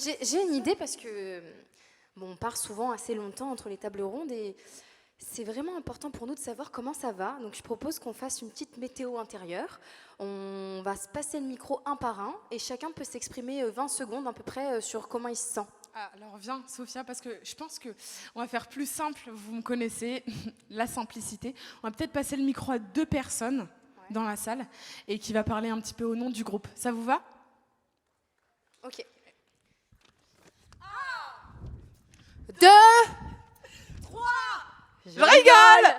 J'ai une idée parce que on part souvent assez longtemps entre les tables rondes et c'est vraiment important pour nous de savoir comment ça va. Donc je propose qu'on fasse une petite météo intérieure. On va se passer le micro un par un et chacun peut s'exprimer 20 secondes à peu près sur comment il se sent. Ah, alors viens, Sophia, parce que je pense qu'on va faire plus simple. Vous me connaissez, la simplicité. On va peut-être passer le micro à 2 personnes dans la salle et qui va parler un petit peu au nom du groupe. Ça vous va? Ok. 2, 3. Je rigole.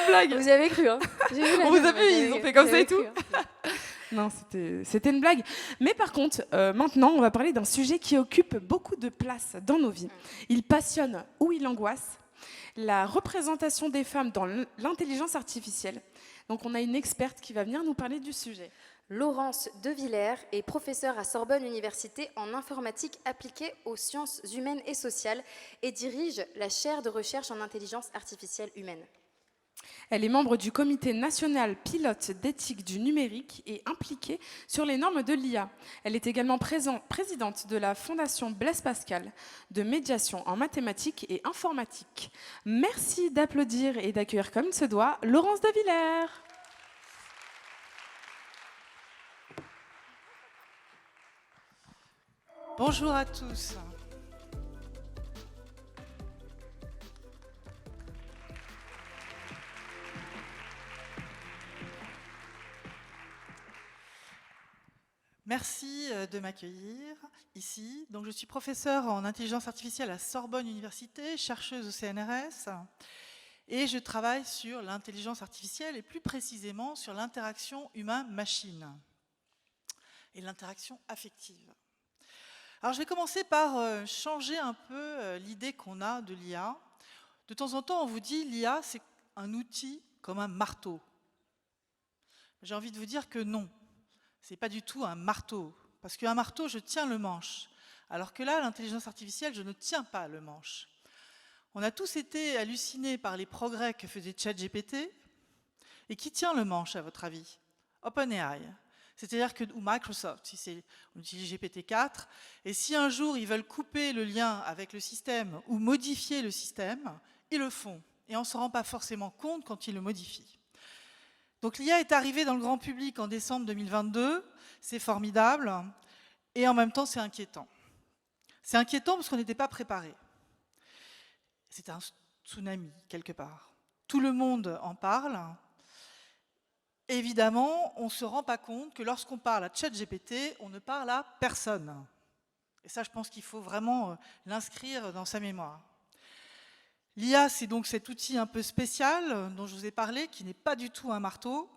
Blague. Vous avez cru, hein? On vous a vu, ils ont fait comme ça et tout. Non, c'était une blague. Mais par contre, maintenant, on va parler d'un sujet qui occupe beaucoup de place dans nos vies. Il passionne ou il angoisse. La représentation des femmes dans l'intelligence artificielle. Donc, on a une experte qui va venir nous parler du sujet. Laurence Devillers est professeure à Sorbonne Université en informatique appliquée aux sciences humaines et sociales et dirige la chaire de recherche en intelligence artificielle humaine. Elle est membre du comité national pilote d'éthique du numérique et impliquée sur les normes de l'IA. Elle est également présidente de la Fondation Blaise Pascal de médiation en mathématiques et informatique. Merci d'applaudir et d'accueillir comme il se doit Laurence Devillers. Bonjour à tous. Merci de m'accueillir ici. Donc, je suis professeure en intelligence artificielle à Sorbonne Université, chercheuse au CNRS, et je travaille sur l'intelligence artificielle et plus précisément sur l'interaction humain-machine et l'interaction affective. Alors, je vais commencer par changer un peu l'idée qu'on a de l'IA. De temps en temps, on vous dit l'IA, c'est un outil comme un marteau. J'ai envie de vous dire que non, ce n'est pas du tout un marteau. Parce qu'un marteau, je tiens le manche. Alors que là, l'intelligence artificielle, je ne tiens pas le manche. On a tous été hallucinés par les progrès que faisait ChatGPT. Et qui tient le manche, à votre avis? OpenAI. C'est-à-dire que, ou Microsoft, si on utilise GPT-4, et si un jour ils veulent couper le lien avec le système ou modifier le système, ils le font. Et on ne s'en rend pas forcément compte quand ils le modifient. Donc l'IA est arrivée dans le grand public en décembre 2022, c'est formidable, et en même temps c'est inquiétant. C'est inquiétant parce qu'on n'était pas préparé. C'est un tsunami, quelque part. Tout le monde en parle. Évidemment, on ne se rend pas compte que lorsqu'on parle à ChatGPT, on ne parle à personne. Et ça, je pense qu'il faut vraiment l'inscrire dans sa mémoire. L'IA, c'est donc cet outil un peu spécial dont je vous ai parlé, qui n'est pas du tout un marteau.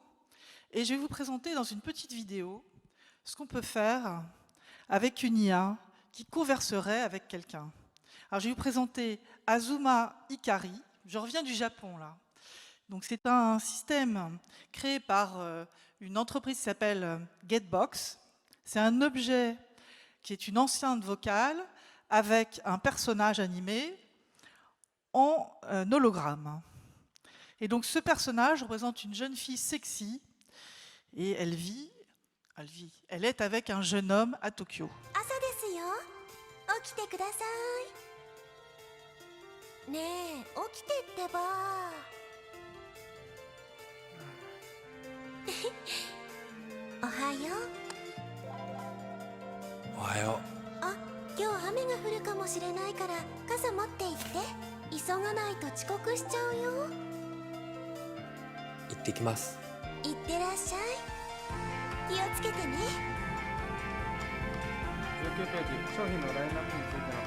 Et je vais vous présenter dans une petite vidéo ce qu'on peut faire avec une IA qui converserait avec quelqu'un. Alors, je vais vous présenter Azuma Hikari. Je reviens du Japon, là. Donc, c'est un système créé par une entreprise qui s'appelle Getbox. C'est un objet qui est une enceinte vocale avec un personnage animé en hologramme. Et donc, ce personnage représente une jeune fille sexy et elle est avec un jeune homme à Tokyo. Ohayo. 今日雨が降るかもしれないから傘持って行って急がないと遅刻しちゃうよ行ってきます。行ってらっしゃい気をつけてね19ページ商品のラインナップについての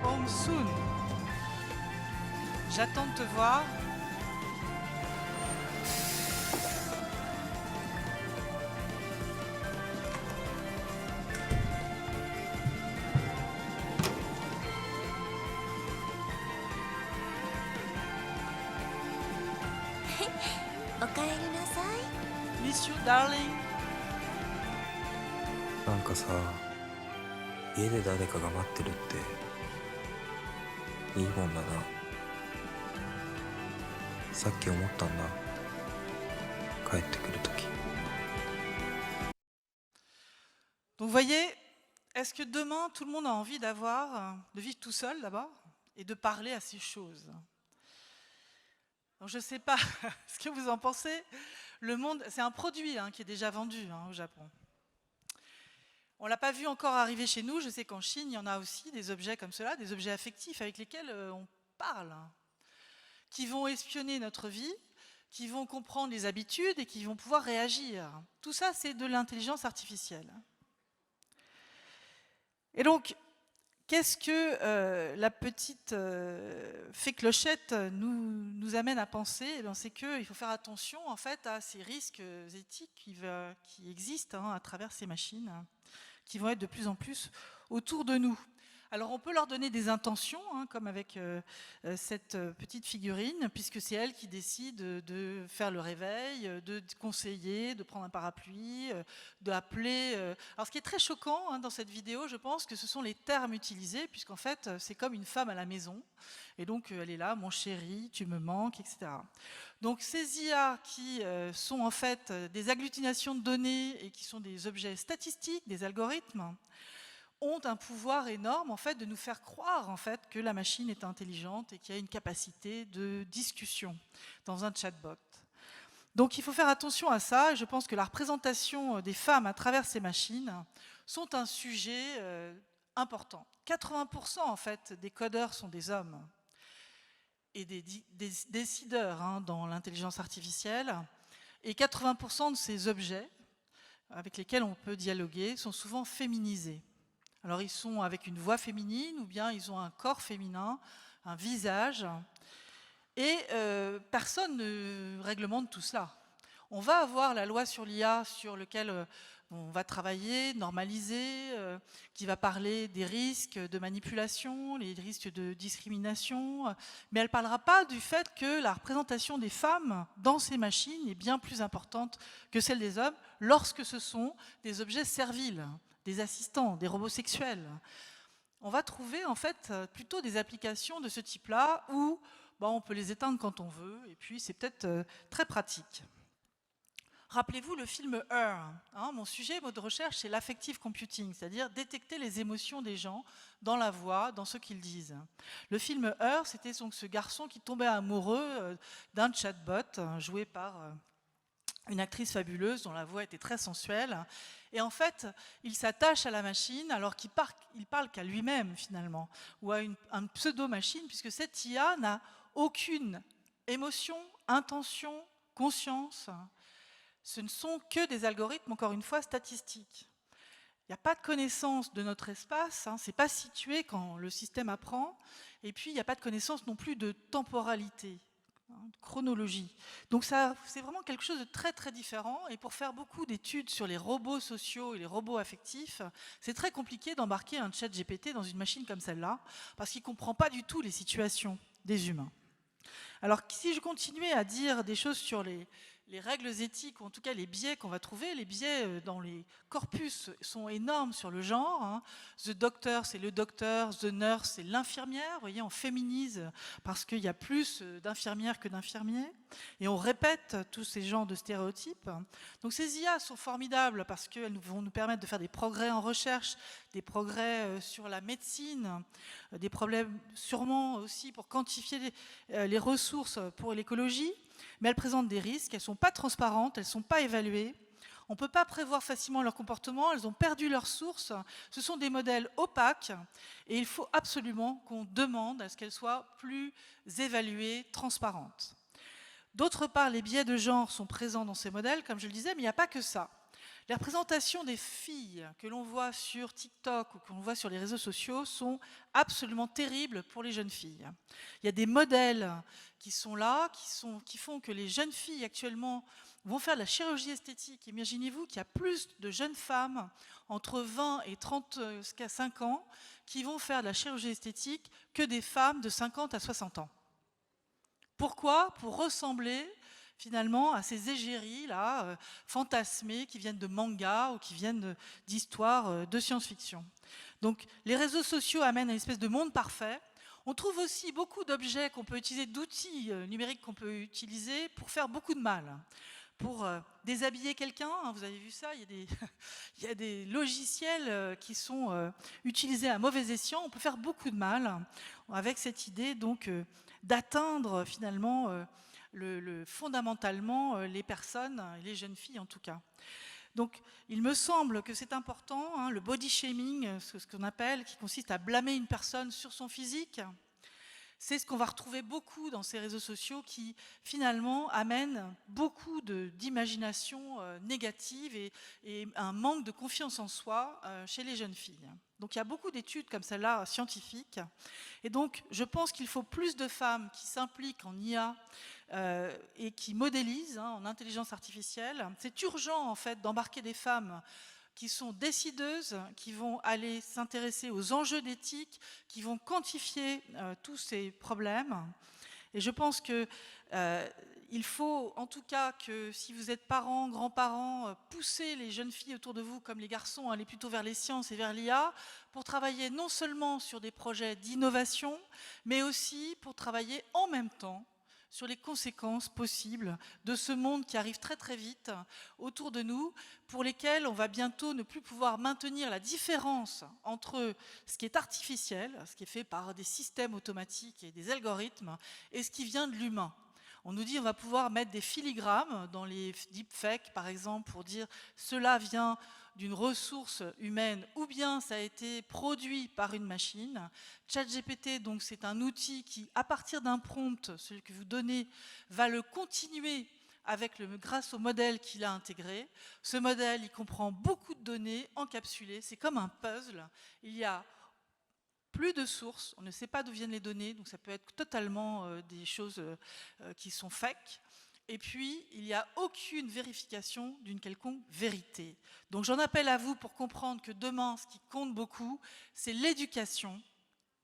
Home soon. J'attends de te voir. かえりなさい。 Miss you, darling. なんかさ、家で誰かが待ってるっていいもんだな。さっき思ったんだ、帰ってくるとき。 Donc vous voyez, est-ce que demain, tout le monde a envie de vivre tout seul d'abord et de parler à ces choses? Donc je ne sais pas ce que vous en pensez. Le monde, c'est un produit qui est déjà vendu au Japon. On ne l'a pas vu encore arriver chez nous. Je sais qu'en Chine, il y en a aussi des objets comme cela, des objets affectifs avec lesquels on parle, qui vont espionner notre vie, qui vont comprendre les habitudes et qui vont pouvoir réagir. Tout ça, c'est de l'intelligence artificielle. Et donc, qu'est-ce que la petite fée Clochette nous amène à penser? C'est qu'il faut faire attention en fait à ces risques éthiques qui existent à travers ces machines, qui vont être de plus en plus autour de nous. Alors on peut leur donner des intentions, comme avec cette petite figurine, puisque c'est elle qui décide de faire le réveil, de conseiller, de prendre un parapluie, d'appeler. Alors ce qui est très choquant dans cette vidéo, je pense que ce sont les termes utilisés, puisqu'en fait c'est comme une femme à la maison, et donc elle est là, mon chéri, tu me manques, etc. Donc ces IA qui sont en fait des agglutinations de données et qui sont des objets statistiques, des algorithmes, ont un pouvoir énorme en fait de nous faire croire en fait que la machine est intelligente et qu'il y a une capacité de discussion dans un chatbot. Donc il faut faire attention à ça, et je pense que la représentation des femmes à travers ces machines sont un sujet important. 80% en fait des codeurs sont des hommes et des décideurs dans l'intelligence artificielle, et 80% de ces objets avec lesquels on peut dialoguer sont souvent féminisés. Alors ils sont avec une voix féminine ou bien ils ont un corps féminin, un visage, et personne ne réglemente tout cela. On va avoir la loi sur l'IA sur laquelle on va travailler, normaliser, qui va parler des risques de manipulation, les risques de discrimination, mais elle ne parlera pas du fait que la représentation des femmes dans ces machines est bien plus importante que celle des hommes lorsque ce sont des objets serviles, des assistants, des robots sexuels. On va trouver en fait plutôt des applications de ce type-là où on peut les éteindre quand on veut, et puis c'est peut-être très pratique. Rappelez-vous le film Her. Mon sujet, mot de recherche, c'est l'affective computing, c'est-à-dire détecter les émotions des gens dans la voix, dans ce qu'ils disent. Le film Her, c'était donc ce garçon qui tombait amoureux d'un chatbot joué par une actrice fabuleuse dont la voix était très sensuelle. Et en fait, il s'attache à la machine alors qu'il parle qu'à lui-même finalement, ou à une pseudo-machine, puisque cette IA n'a aucune émotion, intention, conscience. Ce ne sont que des algorithmes, encore une fois, statistiques. Il n'y a pas de connaissance de notre espace, c'est pas situé quand le système apprend, et puis il n'y a pas de connaissance non plus de temporalité, de chronologie. Donc c'est vraiment quelque chose de très très différent, et pour faire beaucoup d'études sur les robots sociaux et les robots affectifs, c'est très compliqué d'embarquer un chat GPT dans une machine comme celle-là, parce qu'il ne comprend pas du tout les situations des humains. Alors si je continuais à dire des choses sur les règles éthiques, ou en tout cas les biais qu'on va trouver, les biais dans les corpus sont énormes sur le genre. The doctor, c'est le docteur, the nurse, c'est l'infirmière. Vous voyez, on féminise parce qu'il y a plus d'infirmières que d'infirmiers. Et on répète tous ces genres de stéréotypes. Donc ces IA sont formidables parce qu'elles vont nous permettre de faire des progrès en recherche, des progrès sur la médecine, des problèmes sûrement aussi pour quantifier les ressources pour l'écologie. Mais elles présentent des risques, elles ne sont pas transparentes, elles ne sont pas évaluées. On ne peut pas prévoir facilement leur comportement, elles ont perdu leur source. Ce sont des modèles opaques et il faut absolument qu'on demande à ce qu'elles soient plus évaluées, transparentes. D'autre part, les biais de genre sont présents dans ces modèles, comme je le disais, mais il n'y a pas que ça. Les représentations des filles que l'on voit sur TikTok ou que l'on voit sur les réseaux sociaux sont absolument terribles pour les jeunes filles. Il y a des modèles qui sont là, qui font que les jeunes filles actuellement vont faire de la chirurgie esthétique. Imaginez-vous qu'il y a plus de jeunes femmes entre 20 et 35 ans qui vont faire de la chirurgie esthétique que des femmes de 50 à 60 ans. Pourquoi ? Pour ressembler finalement à ces égéries là, fantasmées, qui viennent de mangas ou qui viennent d'histoires de science-fiction. Donc les réseaux sociaux amènent à une espèce de monde parfait. On trouve aussi beaucoup d'objets qu'on peut utiliser, d'outils numériques qu'on peut utiliser pour faire beaucoup de mal. Pour déshabiller quelqu'un, hein, vous avez vu ça, il y a des logiciels qui sont utilisés à mauvais escient. On peut faire beaucoup de mal avec cette idée donc d'atteindre finalement fondamentalement les personnes, les jeunes filles en tout cas. Donc il me semble que c'est important, hein, le body shaming, ce qu'on appelle, qui consiste à blâmer une personne sur son physique. C'est ce qu'on va retrouver beaucoup dans ces réseaux sociaux qui, finalement, amènent beaucoup d'imagination négative et un manque de confiance en soi chez les jeunes filles. Donc il y a beaucoup d'études comme celle-là, scientifiques. Et donc je pense qu'il faut plus de femmes qui s'impliquent en IA et qui modélisent en intelligence artificielle. C'est urgent, en fait, d'embarquer des femmes qui sont décideuses, qui vont aller s'intéresser aux enjeux d'éthique, qui vont quantifier tous ces problèmes. Et je pense que il faut, en tout cas, que si vous êtes parents, grands-parents, pousser les jeunes filles autour de vous, comme les garçons, à aller plutôt vers les sciences et vers l'IA, pour travailler non seulement sur des projets d'innovation, mais aussi pour travailler en même temps sur les conséquences possibles de ce monde qui arrive très très vite autour de nous, pour lesquels on va bientôt ne plus pouvoir maintenir la différence entre ce qui est artificiel, ce qui est fait par des systèmes automatiques et des algorithmes, et ce qui vient de l'humain. On nous dit qu'on va pouvoir mettre des filigrammes dans les deepfakes, par exemple, pour dire cela vient d'une ressource humaine ou bien ça a été produit par une machine. ChatGPT, donc, c'est un outil qui, à partir d'un prompt, celui que vous donnez, va le continuer grâce au modèle qu'il a intégré. Ce modèle, il comprend beaucoup de données encapsulées. C'est comme un puzzle. Il y a plus de sources, on ne sait pas d'où viennent les données, donc ça peut être totalement des choses qui sont fake. Et puis, il n'y a aucune vérification d'une quelconque vérité. Donc j'en appelle à vous pour comprendre que demain, ce qui compte beaucoup, c'est l'éducation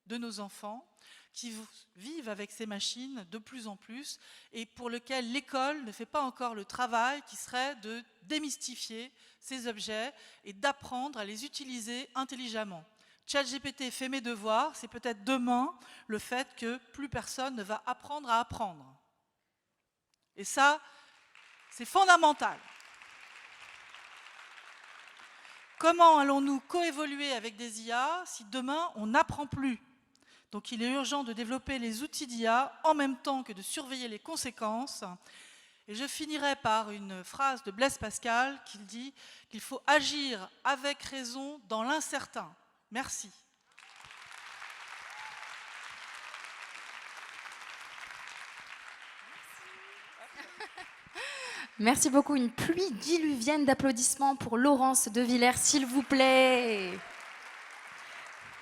de nos enfants qui vivent avec ces machines de plus en plus et pour lequel l'école ne fait pas encore le travail qui serait de démystifier ces objets et d'apprendre à les utiliser intelligemment. ChatGPT fait mes devoirs, c'est peut-être demain le fait que plus personne ne va apprendre à apprendre. Et ça, c'est fondamental. Comment allons-nous coévoluer avec des IA si demain on n'apprend plus? Donc il est urgent de développer les outils d'IA en même temps que de surveiller les conséquences. Et je finirai par une phrase de Blaise Pascal qui dit qu'il faut agir avec raison dans l'incertain. Merci. Merci beaucoup. Une pluie diluvienne d'applaudissements pour Laurence de Villers, s'il vous plaît.